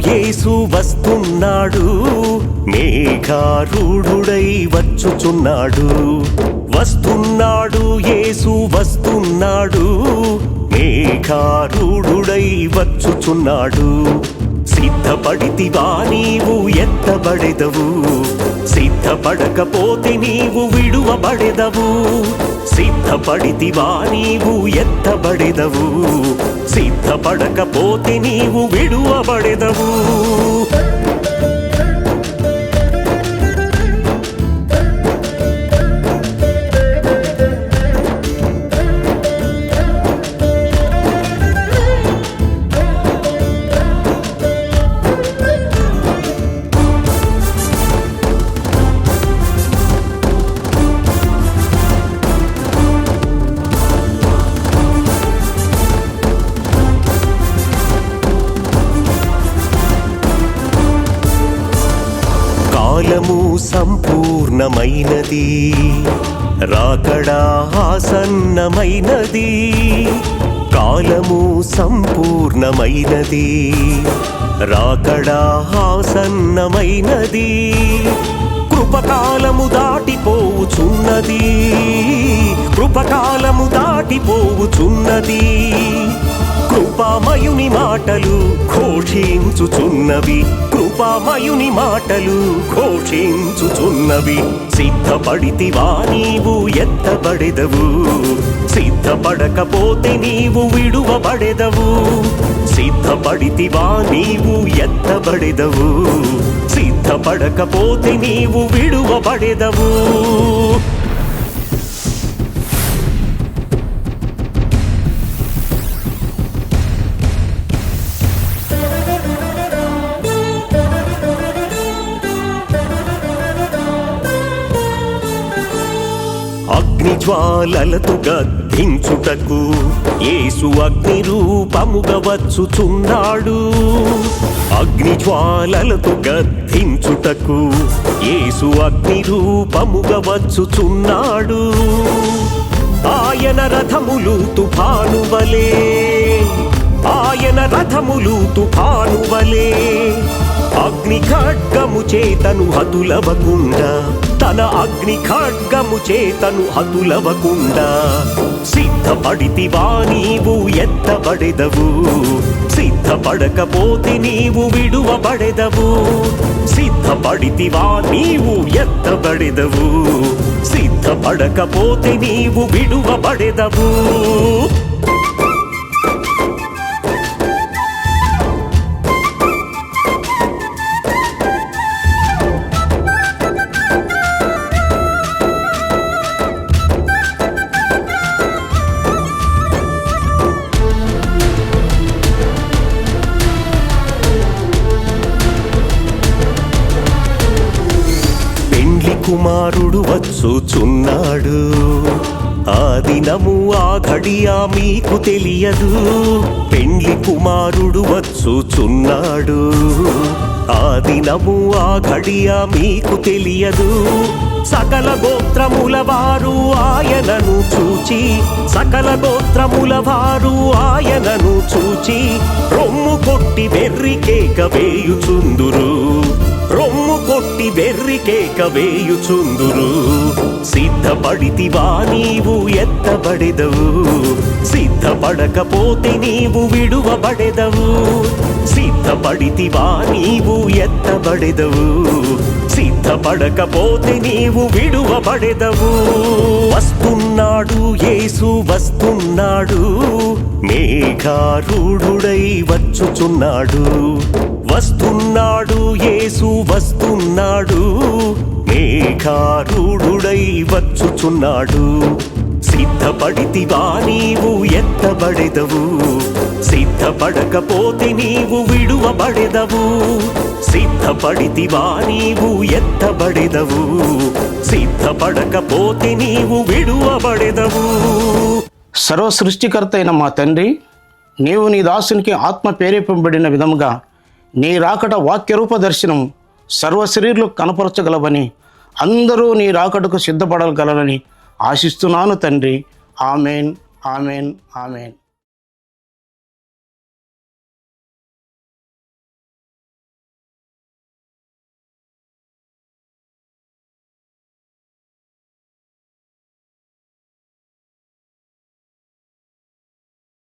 యేసు వస్తున్నాడు, మేఘారూఢుడై వచ్చుచున్నాడు. వస్తున్నాడు యేసు వస్తున్నాడు, మేఘారూఢుడై వచ్చుచున్నాడు. సిద్ధపడితివా నీవు ఎత్తబడెదవు, సిద్ధపడకపోతే నీవు విడువబడెదవు. సిద్ధపడితివా నీవు ఎత్తబడెదవు, సిద్ధపడకపోతే నీవు విడువబడెదవు. కాలము సంపూర్ణమైనది, రాకడా ఆసన్నమైనది. కాలము సంపూర్ణమైనది, రాకడా ఆసన్నమైనది. కృపకాలము దాటిపోవుచున్నది, కృపకాలము దాటిపోవుచున్నది. కృపామయుని మాటలు ఘోషించుచున్నవి, కృపామయుని మాటలు ఘోషించుచున్నవి. సిద్ధపడితివా నీవు ఎత్తబడెదవు, సిద్ధపడకపోతే నీవు విడువబడెదవు. సిద్ధపడితివా నీవు ఎత్తబడెదవు, సిద్ధపడకపోతే నీవు విడువబడెదవు. అగ్నిజ్వాలలతో గద్దించుటకు యేసు అగ్ని రూపముగా వచ్చుచున్నాడు. అగ్నిజ్వాలలతో గద్దించుటకు యేసు అగ్ని రూపముగా వచ్చుచున్నాడు. ఆయన రథములు తుఫాను వలె, ఆయన రథములు తుఫాను వలె. అగ్ని ఖడ్గము చేతను హతులవకుండా, తన అగ్ని ఖడ్గము చేతను హతులవకుండా. సిద్ధపడితివా నీవు ఎత్తబడెదవు, సిద్ధపడకపోతే నీవు విడువబడెదవు. సిద్ధపడితివా నీవు ఎత్తబడెదవు, సిద్ధపడకపోతే నీవు విడువబడెదవు. కుమారుడు వచ్చుచున్నాడు, ఆ దినము ఆ ఘడియా మీకు తెలియదు. పెండ్లి కుమారుడు వచ్చుచున్నాడు, ఆ దినము ఆ ఘడియా మీకు తెలియదు. సకల గోత్రముల వారు ఆయనను చూచి, సకల గోత్రముల వారు ఆయనను చూచి రొమ్ము కొట్టి వెర్రి కేక వేయుచుందురు, రొమ్ము కొట్టి వెర్రి కేక వేయుచుందురు. సిద్ధపడితివా నీవు ఎత్తబడెదవు, సిద్ధపడకపోతే నీవు విడువబడెదవు. సిద్ధపడితివా నీవు ఎత్తబడెదవు, సిద్ధపడకపోతే నీవు విడువబడెదవు. వస్తున్నాడు యేసు వస్తున్నాడు, మేఘారూఢుడై వచ్చుచున్నాడు. వస్తున్నాడు యేసు వస్తున్నాడు, మేఘారూఢుడై వచ్చుచున్నాడు సిద్ధపడితివా నీవు ఎత్తబడెదవు సిద్ధపడకపోతే నీవు విడువబడెదవు సిద్ధపడితివా నీవు ఎత్తబడెదవు సిద్ధపడకపోతే నీవు విడువబడెదవు. సర్వ సృష్టికర్త అయిన మా తండ్రి, నీవు నీ దాసునికి ఆత్మ ప్రేరేపింపబడిన విధముగా నీ రాకడ వాక్యరూప దర్శనం సర్వ శరీరులకు కనపరచగలవని, అందరూ నీ రాకడకు సిద్ధపడగలరని ఆశిస్తున్నాను తండ్రి. Amen, amen, amen.